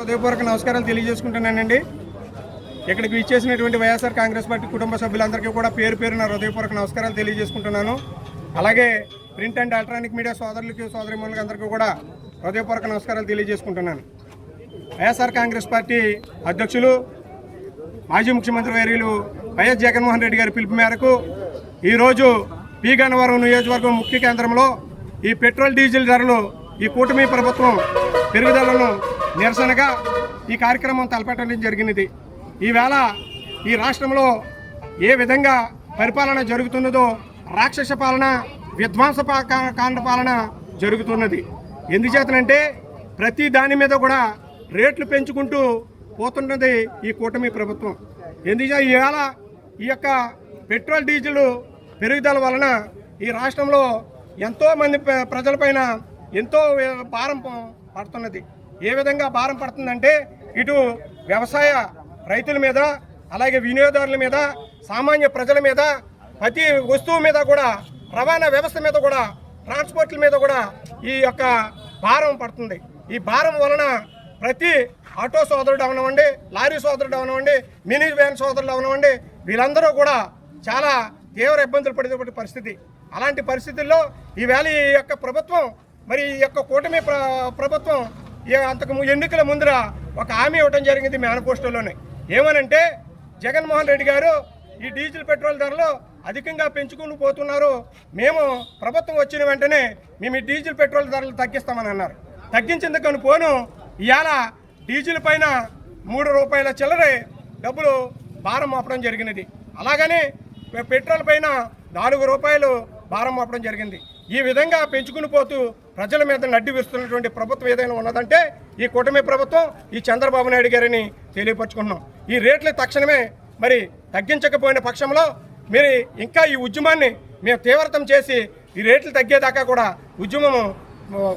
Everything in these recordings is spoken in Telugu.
హృదయపూర్వక నమస్కారాలు తెలియజేసుకుంటున్నానండి. ఇక్కడికి ఇచ్చేసినటువంటి వైఎస్ఆర్ కాంగ్రెస్ పార్టీ కుటుంబ సభ్యులందరికీ కూడా పేరు పేరున హృదయపూర్వక నమస్కారాలు తెలియజేసుకుంటున్నాను. అలాగే ప్రింట్ అండ్ ఎలక్ట్రానిక్ మీడియా సోదరులకి సోదరిమణులకి అందరికీ కూడా హృదయపూర్వక నమస్కారాలు తెలియజేసుకుంటున్నాను. వైఎస్ఆర్ కాంగ్రెస్ పార్టీ అధ్యక్షులు మాజీ ముఖ్యమంత్రి వర్యులు వైఎస్ జగన్మోహన్ రెడ్డి గారి పిలుపు మేరకు ఈరోజు పి గన్నవరం నియోజకవర్గం ముఖ్య కేంద్రంలో ఈ పెట్రోల్ డీజిల్ ధరలు ఈ కూటమి ప్రభుత్వం పెరుగుదలను నిరసనగా ఈ కార్యక్రమం తలపెట్టడం జరిగినది. ఈవేళ ఈ రాష్ట్రంలో ఏ విధంగా పరిపాలన జరుగుతున్నదో రాక్షస పాలన, విధ్వంస కాండ పాలన జరుగుతున్నది. ఎందుచేతనంటే ప్రతి దాని మీద కూడా రేట్లు పెంచుకుంటూ పోతున్నది ఈ కూటమి ప్రభుత్వం. ఎందుచేత ఈవేళ ఈ యొక్క పెట్రోల్ డీజిల్ పెరుగుదల వలన ఈ రాష్ట్రంలో ఎంతోమంది ప్రజలపైన ఎంతో భారం పడుతున్నది. ఏ విధంగా భారం పడుతుందంటే ఇటు వ్యవసాయ రైతుల మీద, అలాగే వినియోగదారుల మీద, సామాన్య ప్రజల మీద, ప్రతి వస్తువు మీద కూడా, రవాణా వ్యవస్థ మీద కూడా, ట్రాన్స్పోర్ట్ల మీద కూడా ఈ యొక్క భారం పడుతుంది. ఈ భారం వలన ప్రతి ఆటో సోదరుడు అవనివ్వండి, లారీ సోదరుడు అవనివ్వండి, మినీ వ్యాన్ సోదరులు అవనివ్వండి, వీళ్ళందరూ కూడా చాలా తీవ్ర ఇబ్బందులు పడేటువంటి పరిస్థితి. అలాంటి పరిస్థితుల్లో ఈవేళ ఈ యొక్క ప్రభుత్వం, మరి ఈ యొక్క కూటమి ప్రభుత్వం అంతకు ఎన్నికల ముందర ఒక హామీ ఇవ్వడం జరిగింది మేనిఫెస్టోలోనే. ఏమనంటే జగన్మోహన్ రెడ్డి గారు ఈ డీజిల్ పెట్రోల్ ధరలు అధికంగా పెంచుకుని పోతున్నారు, మేము ప్రభుత్వం వచ్చిన వెంటనే మేము ఈ డీజిల్ పెట్రోల్ ధరలు తగ్గిస్తామని అన్నారు. తగ్గించేందుకని పోను ఇవాళ డీజిల్ పైన 3 రూపాయల చిల్లరే డబ్బులు భారం మోపడం జరిగినది. అలాగని పెట్రోల్ పైన 4 రూపాయలు భారం మోపడం జరిగింది. ఈ విధంగా పెంచుకుని పోతూ ప్రజల మీద నడ్డి వేస్తున్నటువంటి ప్రభుత్వం ఏదైనా ఉన్నదంటే ఈ కూటమి ప్రభుత్వం, ఈ చంద్రబాబు నాయుడు గారిని తెలియపరుచుకుంటున్నాం. ఈ రేట్లు తక్షణమే మరి తగ్గించకపోయిన పక్షంలో మీరు ఇంకా ఈ ఉద్యమాన్ని మేము తీవ్రతం చేసి ఈ రేట్లు తగ్గేదాకా కూడా ఉద్యమం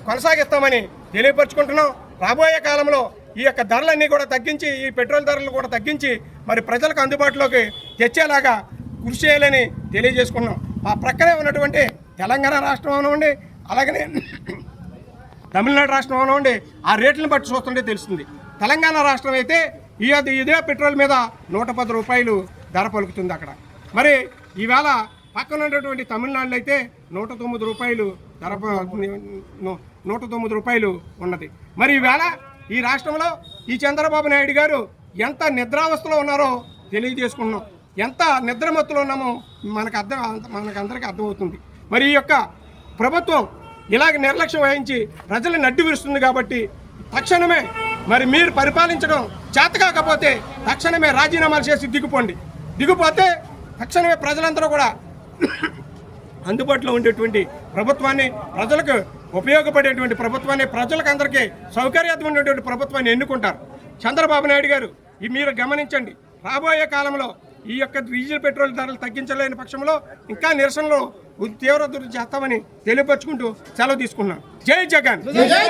కొనసాగిస్తామని తెలియపరుచుకుంటున్నాం. రాబోయే కాలంలో ఈ యొక్క ధరలన్నీ కూడా తగ్గించి, ఈ పెట్రోల్ ధరలు కూడా తగ్గించి మరి ప్రజలకు అందుబాటులోకి తెచ్చేలాగా కృషి చేయాలని తెలియజేసుకున్నాం. ఆ ప్రక్కనే ఉన్నటువంటి తెలంగాణ రాష్ట్రం అవనివ్వండి, అలాగనే తమిళనాడు రాష్ట్రం అవనివ్వండి, ఆ రేట్లను బట్టి చూస్తుంటే తెలుస్తుంది. తెలంగాణ రాష్ట్రం అయితే ఇదే పెట్రోల్ మీద 110 రూపాయలు ధర పలుకుతుంది అక్కడ. మరి ఈవేళ పక్కన ఉన్నటువంటి తమిళనాడులో అయితే 109 రూపాయలు ధర, 109 రూపాయలు ఉన్నది. మరి ఈవేళ ఈ రాష్ట్రంలో ఈ చంద్రబాబు నాయుడు గారు ఎంత నిద్రావస్థలో ఉన్నారో తెలియజేసుకున్నాం. ఎంత నిద్రమత్తులో ఉన్నామో మనకందరికీ అర్థమవుతుంది. మరి ఈ యొక్క ప్రభుత్వం ఇలాగ నిర్లక్ష్యం వహించి ప్రజలను అడ్డు విరుస్తుంది కాబట్టి తక్షణమే మరి మీరు పరిపాలించడం చేత కాకపోతే తక్షణమే రాజీనామాలు చేసి దిగిపోతే తక్షణమే ప్రజలందరూ కూడా అందుబాటులో ఉండేటువంటి ప్రభుత్వాన్ని, ప్రజలకు ఉపయోగపడేటువంటి ప్రభుత్వాన్ని, ప్రజలకు అందరికీ సౌకర్యవంతమైనటువంటి ప్రభుత్వాన్ని ఎన్నుకుంటారు. చంద్రబాబు నాయుడు గారు మీరు గమనించండి, రాబోయే కాలంలో ఈ యొక్క డీజిల్ పెట్రోల్ ధరలు తగ్గించలేని పక్షంలో ఇంకా నిరసనలో తీవ్ర చేస్తామని తెలియపరుచుకుంటూ సెలవు తీసుకున్నాను. జై జగన్.